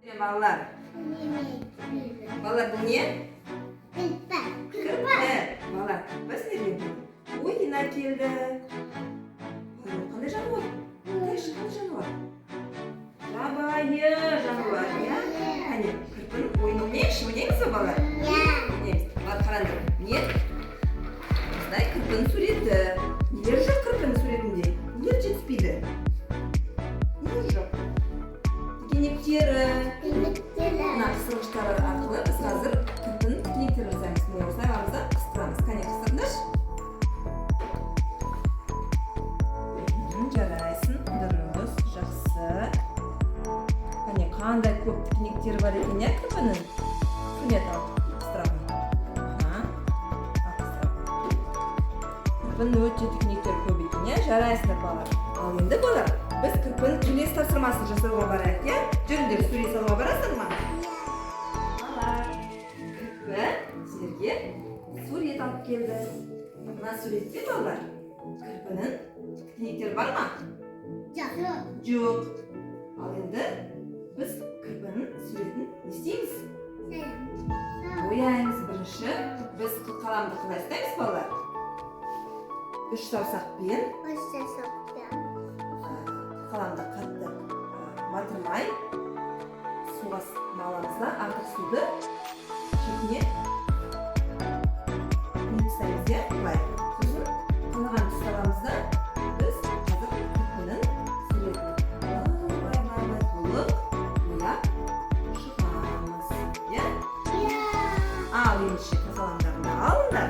Ballar. Ballar bu ne? Kırpı. Ballar. Bas nereye? Oyuna geldi. Qanday janavar? Qanday janavar? Babayı janavar ya. Hani kırpın oyunu oynaymiz ballar? Oynaymiz. Bak qarang. Ne? Bizday kırpın sureti. Neler жоқ kırpın suretinde? Neler жетіспейді? Neler жоқ? Тікенектері. Мына қысқыштар арқылы біз қазір кірпін тікенектер жасаймыз. Міне осылай арамызда қыстырамыз. Қане қыстырдыңыз? Жарайсың, дұрыс, жақсы. Қане қандай көп тікенектері бар екен я кірпінің? Сурет алып қыстырамын. Кірпін өте тікенектері көп екен я, жарайсыңдар балалар. Ал енді балалар, біз кірпін келесі тапсырмасын жасауға барайық я. Жүріңдер, сурет салуға барасың ма? Сіздерге сурет алып келді. Мына суретте балалар кірпінің тікенектері бар ма? Жоқ. Ал енді біз кірпінің суретін не істейміз? Бояймыз. Бірінші біз қаламды қалай ұстаймыз балалар? 3 саусақпен қаламды қатты батырмай суға аламыз да артық суды шетіне ұстаймыз я былай. Сосын қалаған тұс аламыз да біз қазір кірпінің суретін толық бояп шығамыз я. Ал ендеше қаламдарыңды алыңдар,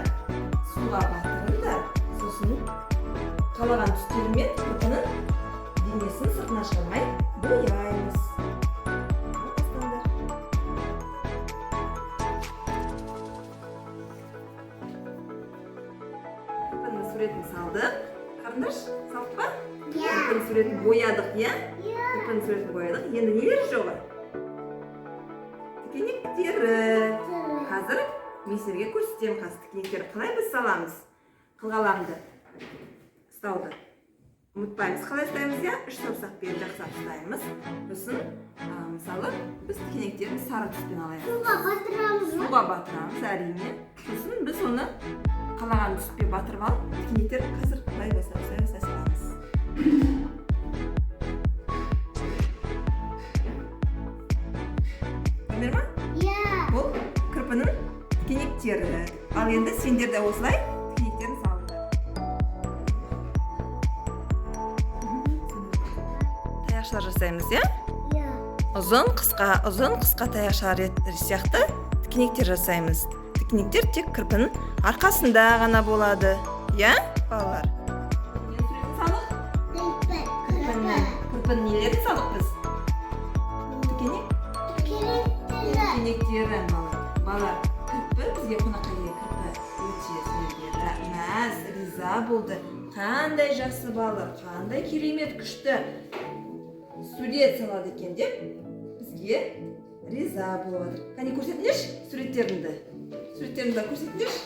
суға батырыңдар, сосын қалаған түстерімен кірпінің денесін сыртына шығармай бояймыз. Кірпінің суретін салдық. Қарындаш, салдық па? Кірпінің суретін боядық, я? Кірпінің суретін боядық. Енді нелер жоғы? Тікенектері. Қазір мен сіздерге көрсетемін қазір тікенектерді қалай біз саламыз. Қылғаламды ұстауды ұмытпаймыз. Қалай ұстаймыз я? 3 саусақпен жақсылап ұстаймыз. Сосын мысалы біз тікенектерін сары түспен алайық. Суға батырамыз әрине. Сосын біз оны қалаған түспен батырып алып, тікенектерді қазір қалай саламыз. Көрдіңдер ма? Бұл кірпінің тікенектері. Ал енді сендер де осылай тікенектерін салыңдар. Таяқшалар жасаймыз, я? Ұзын, қысқа таяқшалар сияқты тікенектер жасаймыз. Тікенектер тек кірпінің арқасында ғана болады, я, балалар? Кірпінің нелерін салық біз? Тікенектері, балалар. Кірпі бізге қонаққа келген кірпі өте сіздерге рахмет, риза болды. Қандай жақсы балалар, қандай керемет күшті сурет салады екен деп бізге риза болып жатыр. Қане көрсетіңдерші суреттеріңді. Суреттеріңді көрсетіңдерші.